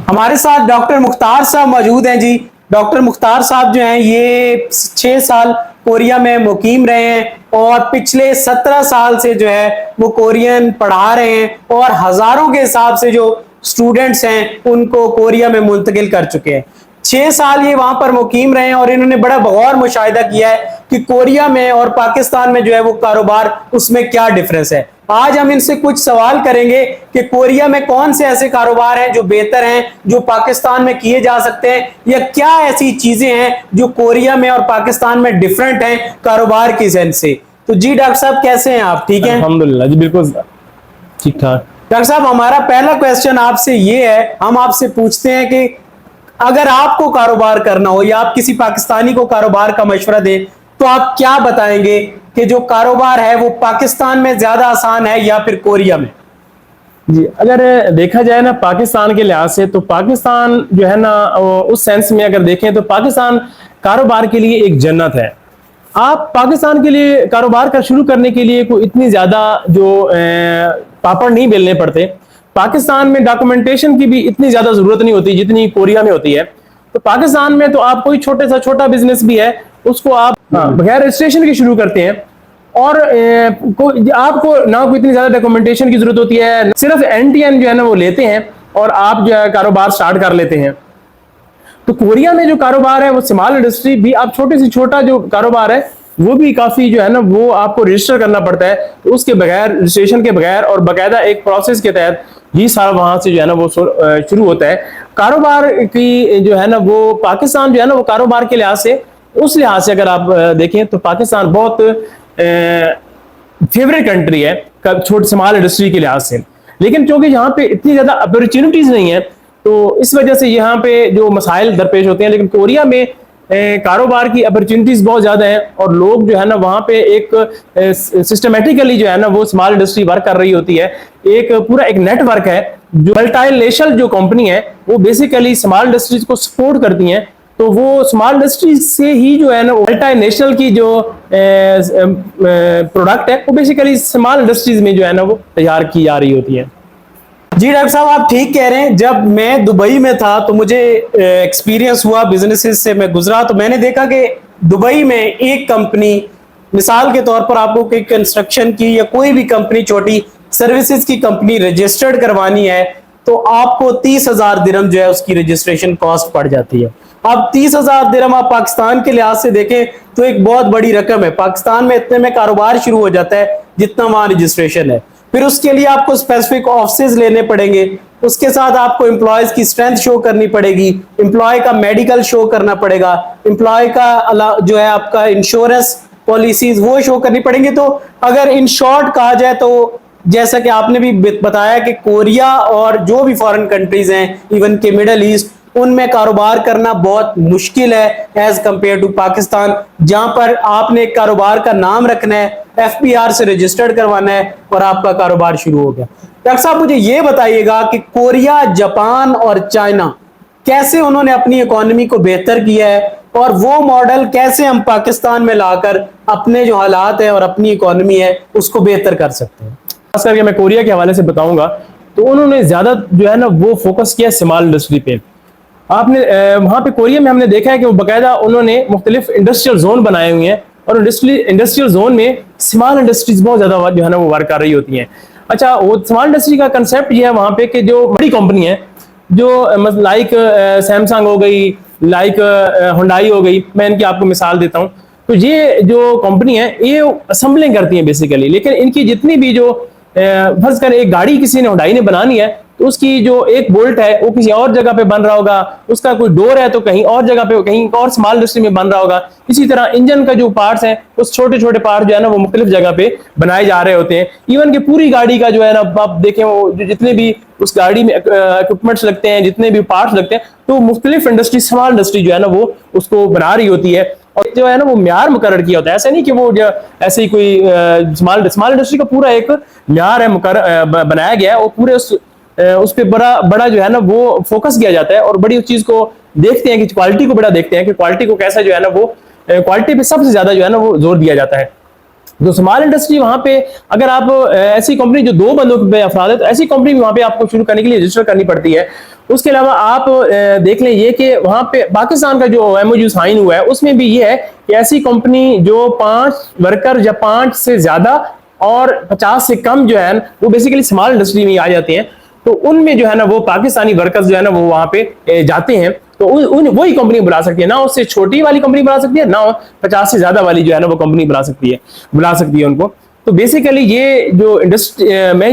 ہمارے ساتھ ڈاکٹر مختار صاحب موجود ہیں جی. ڈاکٹر مختار صاحب جو ہیں یہ 6 سال کوریا میں مقیم رہے ہیں اور پچھلے 17 سال سے جو ہے وہ کورین پڑھا رہے ہیں اور ہزاروں کے حساب سے جو اسٹوڈنٹس ہیں ان کو کوریا میں منتقل کر چکے ہیں. 6 سال یہ وہاں پر مقیم رہے ہیں اور انہوں نے بڑا بغور مشاہدہ کیا ہے کہ کوریا میں اور پاکستان میں جو ہے وہ کاروبار اس میں کیا ڈفرنس ہے. آج ہم ان سے کچھ سوال کریں گے کہ کوریا میں کون سے ایسے کاروبار ہیں جو بہتر ہیں جو پاکستان میں کیے جا سکتے ہیں, یا کیا ایسی چیزیں ہیں جو کوریا میں اور پاکستان میں ڈفرنٹ ہیں کاروبار کی سینس سے. تو جی ڈاکٹر صاحب کیسے ہیں آپ؟ ٹھیک ہیں الحمدللہ جی بالکل ٹھیک ٹھاک. ڈاکٹر صاحب ہمارا پہلا کویسچن آپ سے یہ ہے, ہم آپ سے پوچھتے ہیں کہ اگر آپ کو کاروبار کرنا ہو یا آپ کسی پاکستانی کو کاروبار کا مشورہ دیں تو آپ کیا بتائیں گے کہ جو کاروبار ہے وہ پاکستان میں زیادہ آسان ہے یا پھر کوریا میں؟ جی اگر دیکھا جائے نا پاکستان کے لحاظ سے تو پاکستان جو ہے نا اس سینس میں اگر دیکھیں تو پاکستان کاروبار کے لیے ایک جنت ہے. آپ پاکستان کے لیے کاروبار کا شروع کرنے کے لیے کوئی اتنی زیادہ جو پاپڑ نہیں بیلنے پڑتے. پاکستان میں ڈاکومنٹیشن کی بھی اتنی زیادہ ضرورت نہیں ہوتی جتنی کوریا میں ہوتی ہے. تو پاکستان میں تو آپ کوئی چھوٹا بزنس بھی ہے اس کو آپ بغیر رجسٹریشن کے شروع کرتے ہیں اور آپ کو نہ کوئی اتنی زیادہ ڈاکومنٹیشن کی ضرورت ہوتی ہے, صرف NTN جو ہے نا وہ لیتے ہیں اور آپ جو ہے کاروبار سٹارٹ کر لیتے ہیں. تو کوریا میں جو کاروبار ہے وہ اسمال انڈسٹری بھی, آپ چھوٹے سے چھوٹا جو کاروبار ہے وہ بھی کافی جو ہے نا وہ آپ کو رجسٹر کرنا پڑتا ہے. تو اس کے بغیر رجسٹریشن کے بغیر اور باقاعدہ ایک پروسیس کے تحت یہ سارا وہاں سے جو ہے نا وہ شروع ہوتا ہے. کاروبار کی جو ہے نا وہ پاکستان جو ہے نا وہ کاروبار کے لحاظ سے اس لحاظ سے اگر آپ دیکھیں تو پاکستان بہت فیوریٹ کنٹری ہے چھوٹی اسمال انڈسٹری کے لحاظ سے. لیکن چونکہ یہاں پہ اتنی زیادہ اپرچونٹیز نہیں ہیں تو اس وجہ سے یہاں پہ جو مسائل درپیش ہوتے ہیں. لیکن کوریا میں کاروبار کی اپرچونٹیز بہت زیادہ ہیں اور لوگ جو ہے نا وہاں پہ ایک سسٹمیٹیکلی جو ہے نا وہ اسمال انڈسٹری ورک کر رہی ہوتی ہے. ایک پورا ایک نیٹ ورک ہے جو ملٹی نیشنل جو کمپنی ہے وہ بیسیکلی اسمال انڈسٹریز کو سپورٹ کرتی ہیں. تو وہ اسمال انڈسٹریز سے ہی جو ہے نا ملٹی نیشنل کی جو پروڈکٹ ہے وہ بیسیکلی اسمال انڈسٹریز میں جو ہے نا وہ تیار کی جا رہی ہوتی ہے. جی ڈاکٹر صاحب آپ ٹھیک کہہ رہے ہیں. جب میں دبئی میں تھا تو مجھے ایکسپیرینس ہوا, بزنسز سے میں گزرا, تو میں نے دیکھا کہ دبئی میں ایک کمپنی, مثال کے طور پر آپ کو کوئی کنسٹرکشن کی یا کوئی بھی کمپنی چھوٹی سروسز کی کمپنی رجسٹرڈ کروانی ہے تو آپ کو 30,000 درہم جو ہے اس کی رجسٹریشن کاسٹ پڑ جاتی ہے. اب 30,000 درہم آپ پاکستان کے لحاظ سے دیکھیں تو ایک بہت بڑی رقم ہے. پاکستان میں اتنے میں کاروبار شروع ہو جاتا ہے جتنا وہاں رجسٹریشن ہے. پھر اس کے لیے آپ کو اسپیسیفک آفسز لینے پڑیں گے, اس کے ساتھ آپ کو امپلائیز کی اسٹرینتھ شو کرنی پڑے گی, امپلائی کا میڈیکل شو کرنا پڑے گا, امپلائی کا جو ہے آپ کا انشورنس پالیسیز وہ شو کرنی پڑیں گی. تو اگر ان شارٹ کہا جائے تو جیسا کہ آپ نے بھی بتایا کہ کوریا اور جو بھی فارن کنٹریز ہیں ایون کہ مڈل ایسٹ, ان میں کاروبار کرنا بہت مشکل ہے ایز کمپیئر ٹو پاکستان, جہاں پر آپ نے ایک کاروبار کا نام رکھنا ہے, FBR سے رجسٹرڈ کروانا ہے اور آپ کا کاروبار شروع ہو گیا. ڈاکٹر صاحب مجھے یہ بتائیے گا کہ کوریا, جاپان اور چائنا کیسے انہوں نے اپنی اکانومی کو بہتر کیا ہے اور وہ ماڈل کیسے ہم پاکستان میں لا کر اپنے جو حالات ہیں اور اپنی اکانومی ہے اس کو بہتر کر سکتے ہیں؟ خاص کر کے میں کوریا کے حوالے سے بتاؤں گا تو انہوں نے زیادہ جو ہے نا وہ فوکس کیا اسمال انڈسٹری پہ. آپ نے وہاں پہ کوریا میں ہم نے دیکھا ہے کہ وہ باقاعدہ انہوں نے مختلف انڈسٹریل زون بنائے ہوئے ہیں اور انڈسٹریل زون میں اسمال انڈسٹریز بہت زیادہ جو ہے نا وہ ورک کر رہی ہوتی ہیں. اچھا, وہ اسمال انڈسٹری کا کنسیپٹ یہ ہے وہاں پہ کہ جو بڑی کمپنی ہے جو لائک سیمسنگ ہو گئی, لائک ہنڈائی ہو گئی, میں ان کی آپ کو مثال دیتا ہوں. تو یہ جو کمپنی ہے یہ اسمبلنگ کرتی ہیں بیسیکلی, لیکن ان کی جتنی بھی جو فرض کریں ایک گاڑی کسی نے ہنڈائی نے بنانی ہے تو اس کی جو ایک بولٹ ہے وہ کسی اور جگہ پہ بن رہا ہوگا, اس کا کوئی ڈور ہے تو کہیں اور جگہ پہ کہیں اور اسمال انڈسٹری میں بن رہا ہوگا. اسی طرح انجن کا جو پارٹس ہیں اس چھوٹے چھوٹے پارٹ جو ہے نا وہ مختلف جگہ پہ بنائے جا رہے ہوتے ہیں. ایون کہ پوری گاڑی کا جو ہے نا آپ دیکھیں وہ جتنے بھی اس گاڑی میں اکوپمنٹس لگتے ہیں, جتنے بھی پارٹس لگتے ہیں, تو مختلف انڈسٹری اسمال انڈسٹری جو ہے نا وہ اس کو بنا رہی ہوتی ہے اور جو ہے نا وہ معیار مقرر کیا ہوتا ہے. ایسا نہیں کہ وہ ایسے ہی کوئی اسمال انڈسٹری کا پورا ایک معیار ہے بنایا گیا ہے, وہ پورے اس پہ بڑا جو ہے نا وہ فوکس کیا جاتا ہے اور بڑی اس چیز کو دیکھتے ہیں کہ کوالٹی کو بڑا دیکھتے ہیں کہ کوالٹی کو کیسا جو ہے نا وہ کوالٹی پہ سب سے زیادہ جو ہے نا وہ زور دیا جاتا ہے. تو اسمال انڈسٹری وہاں پہ اگر آپ ایسی کمپنی جو 2 بندوں پہ افراد ہے تو ایسی کمپنی وہاں پہ آپ کو شروع کرنے کے لیے رجسٹر کرنی پڑتی ہے. اس کے علاوہ آپ دیکھ لیں یہ کہ وہاں پہ پاکستان کا جو ایم او یو سائن ہوا ہے اس میں بھی یہ ہے کہ ایسی کمپنی جو 5 ورکر یا 5 سے زیادہ اور 50 سے کم جو ہے وہ بیسیکلی اسمال انڈسٹری میں آ جاتے ہیں. تو ان میں جو ہے نا وہ پاکستانی ورکرز جو ہے نا وہ وہاں پہ جاتے ہیں. تو وہی کمپنی بلا سکتی ہے, نہ اس سے چھوٹی والی کمپنی بلا سکتی ہے, نہ 50 سے زیادہ والی جو ہے نا وہ کمپنی بلا سکتی ہے ان کو. تو بیسیکلی یہ جو انڈسٹری میں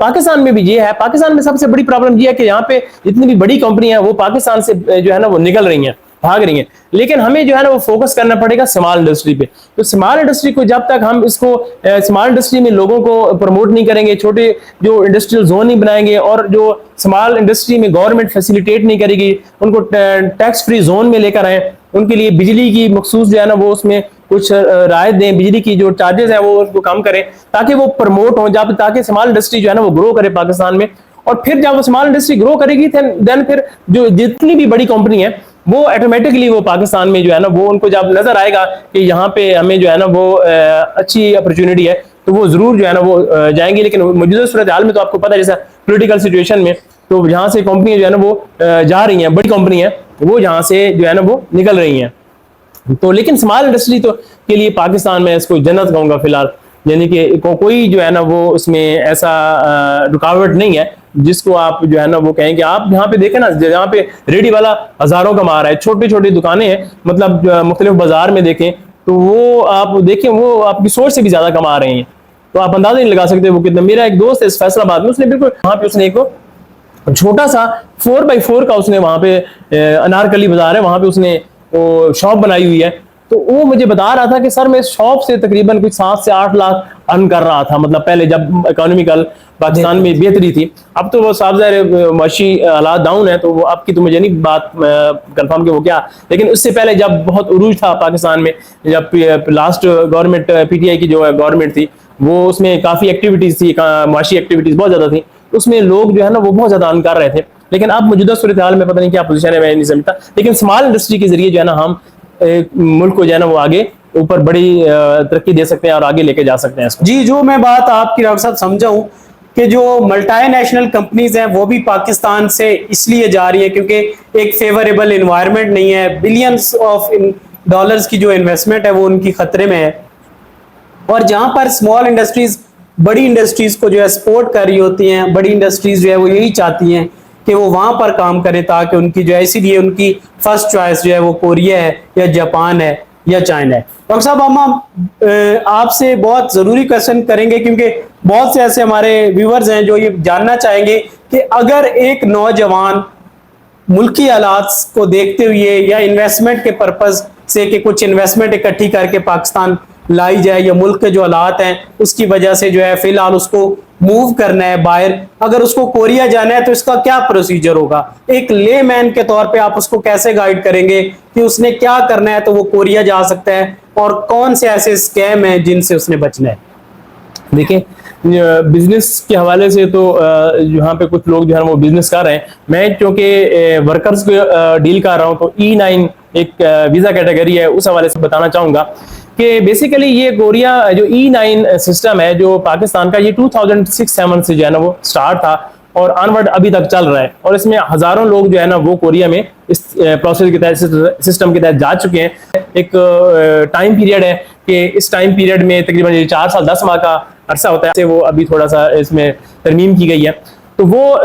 پاکستان میں بھی یہ ہے, پاکستان میں سب سے بڑی پرابلم یہ ہے کہ یہاں پہ جتنی بھی بڑی کمپنی ہیں وہ پاکستان سے جو ہے نا وہ نکل رہی ہیں, بھاگ رہی ہیں. لیکن ہمیں جو ہے نا وہ فوکس کرنا پڑے گا اسمال انڈسٹری پہ. تو اسمال انڈسٹری کو جب تک ہم اس کو اسمال انڈسٹری میں لوگوں کو پروموٹ نہیں کریں گے, چھوٹے جو انڈسٹریل زون نہیں بنائیں گے, اور جو اسمال انڈسٹری میں گورنمنٹ فیسیلیٹیٹ نہیں کرے گی, ان کو ٹیکس فری زون میں لے کر آئیں, ان کے لیے بجلی کی مخصوص جو ہے نا وہ اس میں کچھ رعایت دیں, بجلی کی جو چارجز ہیں وہ اس کو کم کریں تاکہ وہ پروموٹ ہوں, تاکہ اسمال انڈسٹری جو ہے نا وہ گرو کرے پاکستان میں. اور پھر جب اسمال انڈسٹری گرو کرے گی دین پھر جو جتنی بھی بڑی کمپنی ہے وہ آٹومیٹکلی وہ پاکستان میں جو ہے نا وہ ان کو جب نظر آئے گا کہ یہاں پہ ہمیں جو ہے نا وہ اچھی اپرچونٹی ہے تو وہ ضرور جو ہے نا وہ جائیں گے. لیکن موجودہ صورتحال میں تو آپ کو پتہ ہے جیسا پولیٹیکل سچویشن میں تو جہاں سے کمپنیاں جو ہے نا وہ جا رہی ہیں, بڑی کمپنی ہیں وہ جہاں سے جو ہے نا وہ نکل رہی ہیں. تو لیکن اسمال انڈسٹری تو کے لیے پاکستان میں اس کو جنت کہوں گا فی الحال, یعنی کہ کوئی جو ہے نا وہ اس میں ایسا رکاوٹ نہیں ہے جس کو آپ جو ہے نا وہ کہیں کہ آپ یہاں پہ دیکھیں نا, یہاں پہ ریڈی والا ہزاروں کما رہا ہے, چھوٹی چھوٹی دکانیں ہیں مطلب مختلف بازار میں دیکھیں تو وہ آپ دیکھیں وہ آپ کی سوچ سے بھی زیادہ کما رہے ہیں. تو آپ اندازہ نہیں لگا سکتے وہ کتنا. میرا ایک دوست ہے فیصل آباد میں, اس نے بالکل وہاں پہ اس نے ایک چھوٹا سا 4x4 کا اس نے وہاں پہ انارکلی بازار ہے وہاں پہ اس نے وہ شاپ بنائی ہوئی ہے. تو وہ مجھے بتا رہا تھا کہ سر میں اس شاپ سے تقریباً کچھ 7 سے 8 لاکھ ارن کر رہا تھا, مطلب پہلے جب اکانومیکل پاکستان میں بہتری تھی. اب تو وہ صاحب ظاہر معاشی حالات ڈاؤن ہے, تو وہ اب کی تو مجھے نہیں بات کنفرم کہ وہ کیا, لیکن اس سے پہلے جب بہت عروج تھا پاکستان میں, جب last government P T I کی جو گورنمنٹ تھی وہ اس میں کافی ایکٹیویٹیز تھی, معاشی ایکٹیویٹیز بہت زیادہ تھیں, اس میں لوگ جو ہے نا وہ بہت زیادہ ارن کر رہے تھے. لیکن اب موجودہ صورتحال میں پتہ نہیں کیا پوزیشن ہے, میں نہیں سمجھتا. لیکن اسمال انڈسٹری کے ذریعے جو ہے نا ہم ملک کو جو ہے نا وہ آگے اوپر بڑی ترقی دے سکتے ہیں اور آگے لے کے جا سکتے ہیں اس کو. جی, جو میں بات آپ کی ڈاکٹر صاحب سمجھا ہوں کہ جو ملٹی نیشنل کمپنیز ہیں وہ بھی پاکستان سے اس لیے جا رہی ہیں کیونکہ ایک فیوریبل انوائرمنٹ نہیں ہے, بلینز آف ڈالرز کی جو انویسٹمنٹ ہے وہ ان کی خطرے میں ہے. اور جہاں پر اسمال انڈسٹریز بڑی انڈسٹریز کو جو ہے سپورٹ کر رہی ہوتی ہیں, بڑی انڈسٹریز جو ہے وہ یہی چاہتی ہیں کہ وہ وہاں پر کام کریں تاکہ ان کی جو ہے, اسی لیے ان کی فرسٹ چوائس جو ہے وہ کوریا ہے یا جاپان ہے یا چائنا ہے. ڈاکٹر صاحب ہم آپ سے بہت ضروری کویشچن کریں گے کیونکہ بہت سے ایسے ہمارے ویورز ہیں جو یہ جاننا چاہیں گے کہ اگر ایک نوجوان ملکی حالات کو دیکھتے ہوئے یا انویسٹمنٹ کے پرپز سے کہ کچھ انویسٹمنٹ اکٹھی کر کے پاکستان لائی جائے, یا ملک کے جو حالات ہیں اس کی وجہ سے جو ہے فی الحال اس کو موو کرنا ہے باہر, اگر اس کو کوریا جانا ہے تو اس کا کیا پروسیجر ہوگا؟ ایک لے مین کے طور پہ آپ اس کو کیسے گائیڈ کریں گے کہ اس نے کیا کرنا ہے تو وہ کوریا جا سکتا ہے, اور کون سے ایسے اسکیم ہیں جن سے اس نے بچنا ہے؟ دیکھیں بزنس کے حوالے سے تو یہاں پہ کچھ لوگ جو ہے وہ بزنس کر رہے ہیں. میں چونکہ ورکرز کو ڈیل کر رہا ہوں تو E9 ایک ویزا کیٹیگری ہے, اس حوالے سے بتانا چاہوں گا کہ بیسیکلی یہ کوریا جو E9 سسٹم ہے جو پاکستان کا, یہ 2006-7 سے جو ہے نا وہ سٹارٹ تھا اور آنورڈ ابھی تک چل رہا ہے, اور اس میں ہزاروں لوگ جو ہے نا وہ کوریا میں اس پروسیس کے تحت سسٹم کے تحت جا چکے ہیں. ایک ٹائم پیریڈ ہے کہ اس ٹائم پیریڈ میں تقریباً 4 سال 10 ماہ کا عرصہ ہوتا ہے, وہ ابھی تھوڑا سا اس میں ترمیم کی گئی ہے تو وہ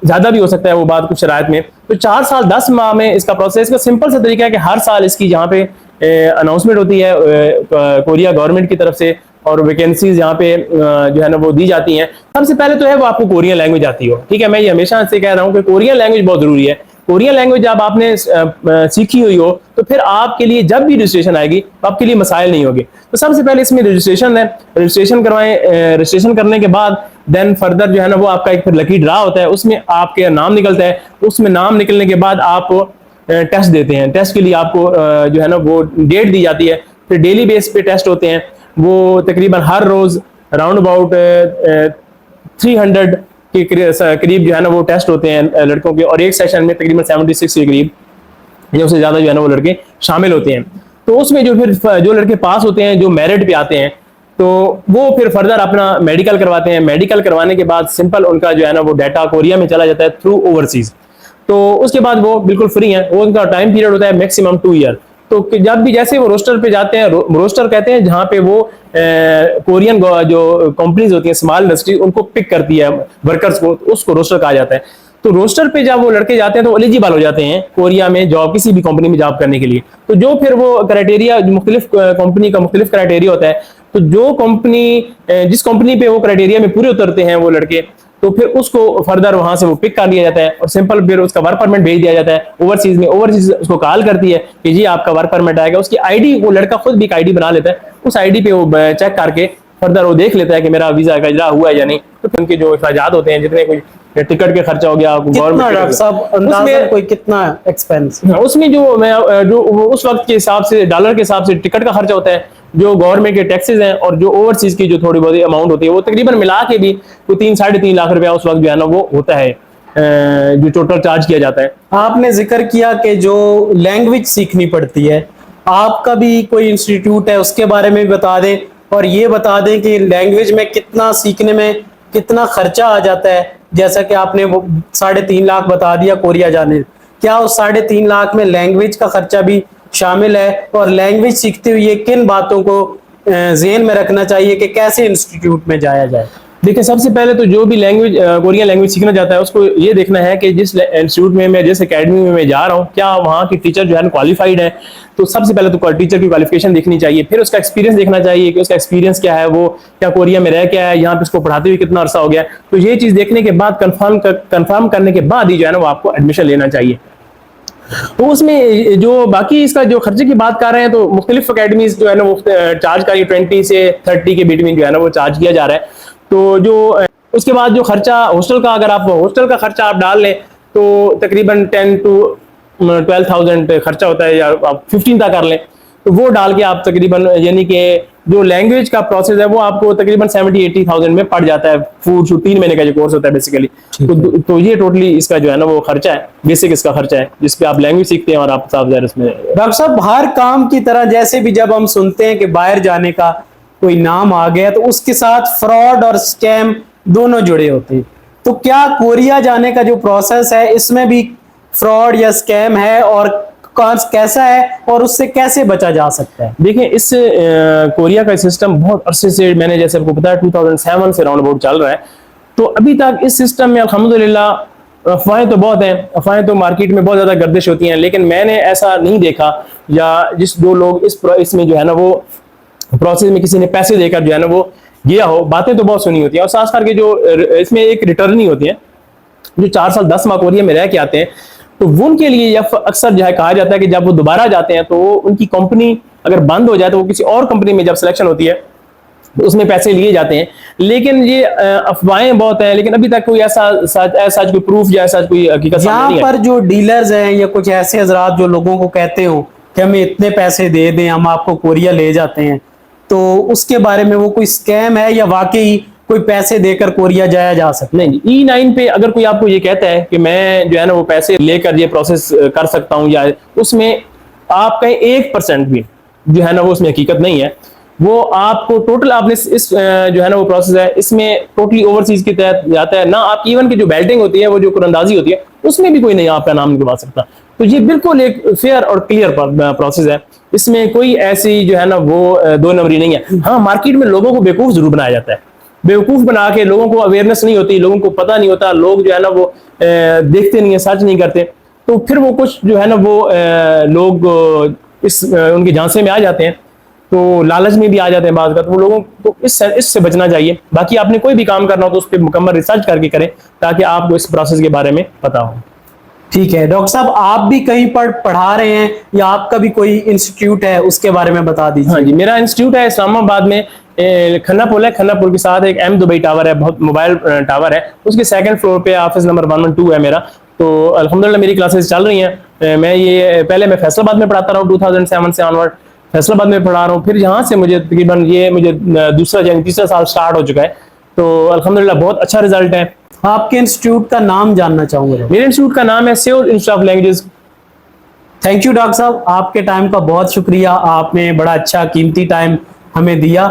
زیادہ بھی ہو سکتا ہے وہ بات کچھ شرائط میں. تو 4 سال 10 ماہ میں اس کا پروسیس کا سمپل سا طریقہ ہے کہ ہر سال اس کی جہاں پہ اناؤنسمنٹ ہوتی ہے کوریا گورنمنٹ کی طرف سے, اور ویکینسیز یہاں پہ جو ہے نا وہ دی جاتی ہیں. سب سے پہلے تو ہے وہ آپ کو کورین لینگویج آتی ہو, ٹھیک ہے, میں یہ ہمیشہ سے کہہ رہا ہوں کہ کورین لینگویج بہت ضروری ہے. کورین لینگویج جب آپ نے سیکھی ہوئی ہو تو پھر آپ کے لیے جب بھی رجسٹریشن آئے گی تو آپ کے لیے مسائل نہیں ہوگی. تو سب سے پہلے اس میں رجسٹریشن ہے, رجسٹریشن کروائیں. رجسٹریشن کرنے کے بعد دین فردر جو ہے نا وہ آپ کا ایک پھر لکی ڈرا ہوتا ہے, اس میں آپ کے نام نکلتا ہے. اس میں نام نکلنے کے بعد آپ ٹیسٹ دیتے ہیں. ٹیسٹ کے لیے آپ کو جو ہے نا وہ ڈیٹ دی جاتی ہے, پھر ڈیلی بیس پہ ٹیسٹ ہوتے ہیں. وہ تقریباً ہر روز اراؤنڈ اباؤٹ 300 کے قریب جو ہے نا وہ ٹیسٹ ہوتے ہیں لڑکوں کے, اور ایک سیشن میں تقریباً 76 کے قریب یا اس سے زیادہ جو ہے نا وہ لڑکے شامل ہوتے ہیں. تو اس میں جو پھر جو لڑکے پاس ہوتے ہیں, جو میرٹ پہ آتے ہیں, تو وہ پھر فردر اپنا میڈیکل کرواتے ہیں. میڈیکل کروانے کے بعد سمپل ان کا جو ہے نا وہ ڈیٹا کوریا میں چلا جاتا ہے تھرو اوورسیز. تو اس کے بعد وہ بالکل فری ہیں. وہ ان کا ٹائم پیریڈ ہوتا ہے میکسیمم 2 ایئر. تو جب بھی جیسے وہ روسٹر پہ جاتے ہیں, روسٹر کہتے ہیں جہاں پہ وہ کورین جو کمپنیز ہوتی ہیں اسمال انڈسٹری ان کو پک کرتی ہے ورکرز کو, اس کو روسٹر کہا جاتا ہے. تو روسٹر پہ جب وہ لڑکے جاتے ہیں تو ایلیجیبل ہو جاتے ہیں کوریا میں جاب, کسی بھی کمپنی میں جاب کرنے کے لیے. تو جو پھر وہ کرائٹیریا مختلف کمپنی کا مختلف کرائٹیریا ہوتا ہے, تو جو کمپنی جس کمپنی پہ وہ کرائٹیریا میں پورے اترتے ہیں وہ لڑکے, تو پھر اس کو فردر وہاں سے وہ پک کر لیا جاتا ہے اور سمپل پھر اس کا ورک پرمٹ بھیج دیا جاتا ہے اوورسیز میں. اوورسیز اس کو کال کرتی ہے کہ جی آپ کا ورک پرمٹ آئے گا. اس کی آئی ڈی وہ لڑکا خود بھی ایک آئی ڈی بنا لیتا ہے, اس آئی ڈی پہ وہ چیک کر کے فردر وہ دیکھ لیتا ہے کہ میرا ویزا کا اجرا ہوا ہے یا نہیں. تو پھر ان کے جو اخراجات ہوتے ہیں, جتنے کوئی ٹکٹ کے خرچہ ہو گیا, ڈاکٹر صاحب اندازاً کوئی کتنا ایکسپینس, اس میں جو اس وقت کے حساب سے ڈالر کے حساب سے ٹکٹ کا خرچہ ہوتا ہے, جو گورنمنٹ کے ٹیکسز ہیں اور جو اوورسیز کی جو تھوڑی بہت اماؤنٹ ہوتی ہے, وہ تقریباً ملا کے بھی کوئی 3-3.5 لاکھ روپیہ اس وقت جو ہے نا وہ ہوتا ہے جو ٹوٹل چارج کیا جاتا ہے. آپ نے ذکر کیا کہ جو لینگویج سیکھنی پڑتی ہے, آپ کا بھی کوئی انسٹیٹیوٹ ہے, اس کے بارے میں بھی بتا دیں, اور یہ بتا دیں کہ لینگویج میں کتنا سیکھنے میں کتنا خرچہ آ جاتا ہے. جیسا کہ آپ نے وہ 3.5 لاکھ بتا دیا کوریا جانے, کیا اس 3.5 لاکھ میں لینگویج کا خرچہ بھی شامل ہے, اور لینگویج سیکھتے ہوئے کن باتوں کو ذہن میں رکھنا چاہیے کہ کیسے انسٹیٹیوٹ میں جایا جائے؟ دیکھیں, سب سے پہلے تو جو بھی لینگویج کورین لینگویج سیکھنا چاہتا ہے اس کو یہ دیکھنا ہے کہ جس انسٹیٹیوٹ میں جس اکیڈمی میں جا رہا ہوں کیا وہاں کی ٹیچر جو ہے کوالیفائڈ ہے. تو سب سے پہلے تو ٹیچر کی کوالیفیکیشن دیکھنی چاہیے, پھر اس کا ایکسپیرینس دیکھنا چاہیے کہ اس کا ایکسپیرینس کیا ہے, وہ کیا کوریا میں رہ کیا ہے, یہاں پہ اس کو پڑھاتے ہوئے کتنا عرصہ ہو گیا. تو یہ چیز دیکھنے کے بعد کنفرم کرنے کے بعد ہی جو ہے نا وہ آپ کو ایڈمیشن لینا چاہیے. تو اس میں جو باقی اس کا جو خرچے کی بات کر رہے ہیں, تو مختلف اکیڈمیز جو ہے نا وہ چارج کر 20 سے 30 کے بٹوین جو ہے نا وہ چارج کیا جا رہا ہے. تو جو اس کے بعد جو خرچہ ہاسٹل کا, اگر آپ ہاسٹل کا خرچہ آپ ڈال لیں تو تقریباً 10 to 12,000 خرچہ ہوتا ہے, یا آپ 15 تک کر لیں. تو وہ ڈال کے آپ تقریباً یعنی کہ جو لینگویج کا پروسیس ہے وہ آپ کو تقریباً 70-80,000 میں پڑ جاتا ہے. فوڈ 3 مہینے کا جو کورس ہوتا ہے بیسیکلی. تو یہ ٹوٹلی اس کا جو ہے نا وہ خرچہ ہے, بیسک اس کا خرچہ ہے, جس پہ آپ لینگویج سیکھتے ہیں اور آپ صاف ظاہر اس میں. ڈاکٹر صاحب, ہر کام کی طرح جیسے بھی جب ہم سنتے ہیں کہ باہر جانے کا کوئی نام آ گیا تو اس کے ساتھ فراڈ اور اسکیم دونوں جڑے ہوتے ہیں. تو کیا کوریا جانے کا جو پروسیس ہے اس میں بھی فراڈ یا اسکیم ہے, اور کیسا ہے, اور اس سے کیسے بچا جا سکتا ہے؟ دیکھیں, اس کوریا کا سسٹم بہت عرصے سے, میں نے جیسے آپ کو بتایا 2007 سے راؤنڈ اباؤٹ چل رہا ہے. تو ابھی تک اس سسٹم میں الحمدللہ افواہیں تو بہت ہیں, افواہیں تو مارکیٹ میں بہت زیادہ گردش ہوتی ہیں, لیکن میں نے ایسا نہیں دیکھا, یا جو لوگ اس میں جو ہے نا وہ پروسیس میں کسی نے پیسے دے کر جو ہے نا وہ گیا ہو. باتیں تو بہت سنی ہوتی ہیں, اور خاص کر کے جو اس میں ایک ریٹرن ہی ہوتی ہیں جو 4 سال 10 ماہ کوریا میں رہ کے آتے ہیں. تو ان کے لیے اکثر جو ہے کہا جاتا ہے کہ جب وہ دوبارہ جاتے ہیں تو ان کی کمپنی اگر بند ہو جائے تو وہ کسی اور کمپنی میں جب سلیکشن ہوتی ہے تو اس میں پیسے لیے جاتے ہیں. لیکن یہ افواہیں بہت ہیں, لیکن ابھی تک کوئی ایسا کوئی پروف یا ایسا کوئی حقیقت یہاں پر جو ڈیلرز ہیں یا کچھ ایسے حضرات جو لوگوں کو کہتے ہو کہ ہمیں اتنے پیسے دے دیں ہم آپ کو کوریا لے جاتے ہیں, تو اس کے بارے میں وہ کوئی اسکیم ہے یا واقعی کوئی پیسے دے کر کوریا جایا جا سکتا؟ نہیں, E9 پہ اگر کوئی آپ کو یہ کہتا ہے کہ میں جو ہے نا وہ پیسے لے کر یہ پروسیس کر سکتا ہوں, یا اس میں آپ کہیں 1% بھی جو ہے نا وہ اس میں حقیقت نہیں ہے. وہ آپ کو ٹوٹل آپ نے اس جو ہے نا وہ پروسیس ہے اس میں ٹوٹلی اوورسیز کے تحت جاتا ہے. نہ آپ کی ایون کی جو بیلٹنگ ہوتی ہے وہ جو قراندازی ہوتی ہے اس میں بھی کوئی نہیں آپ کا نام نکلوا سکتا. تو یہ بالکل ایک فیئر اور کلیئر پروسیس ہے, اس میں کوئی ایسی جو ہے نا وہ دو نمبری نہیں ہے. ہاں, مارکیٹ میں لوگوں کو بیوقوف ضرور بنایا جاتا ہے, بیوقوف بنا کے لوگوں کو اویئرنیس نہیں ہوتی, لوگوں کو پتہ نہیں ہوتا, لوگ جو ہے نا وہ دیکھتے نہیں ہیں, سرچ نہیں کرتے, تو پھر وہ کچھ جو ہے نا وہ لوگ ان کے جھانسے میں آ جاتے ہیں, تو لالچ میں بھی آ جاتے ہیں بعض کا. تو وہ لوگوں کو اس سے بچنا چاہیے. باقی آپ نے کوئی بھی کام کرنا ہو تو اس پہ مکمل ریسرچ کر کے کریں تاکہ آپ کو اس پروسیس کے بارے میں پتہ ہو. ٹھیک ہے ڈاکٹر صاحب, آپ بھی کہیں پر پڑھا رہے ہیں یا آپ کا بھی کوئی انسٹیٹیوٹ ہے, اس کے بارے میں بتا دیجیے. ہاں جی, میرا انسٹیٹیوٹ ہے اسلام آباد میں, کھنہ پل ہے, کھنہ پل کے ساتھ ایک ایم دبئی ٹاور ہے, بہت موبائل ٹاور ہے, اس کے 2nd فلور پہ آفس نمبر 112 ہے میرا. تو الحمدللہ میری کلاسز چل رہی ہیں. میں یہ پہلے میں فیصل آباد میں پڑھاتا رہا ہوں 2007 سے آنورڈ, فیصل آباد میں پڑھا رہا ہوں. پھر یہاں سے مجھے تقریباً مجھے تیسرا سال سٹارٹ ہو چکا ہے. تو الحمدللہ بہت اچھا رزلٹ ہے. آپ کے انسٹیٹیوٹ کا نام جاننا چاہوں گا. میرے انسٹیٹیوٹ کا نام ہے Seoul institute of languages. Thank you doctor صاحب, آپ کے ٹائم کا بہت شکریہ, آپ نے بڑا اچھا قیمتی ٹائم ہمیں دیا.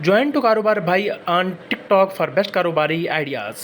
Join to Karobar Bhai on TikTok for best karobari ideas.